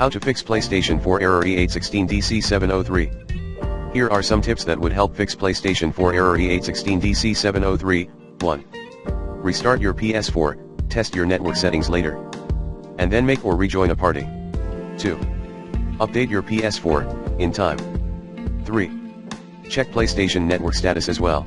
How to fix PlayStation 4 error e-816dc703. Here are some tips that would help fix PlayStation 4 error e-816dc703. 1. Restart your PS4, test your network settings later. And then make or rejoin a party. 2. Update your PS4, in time. 3. Check PlayStation network status as well.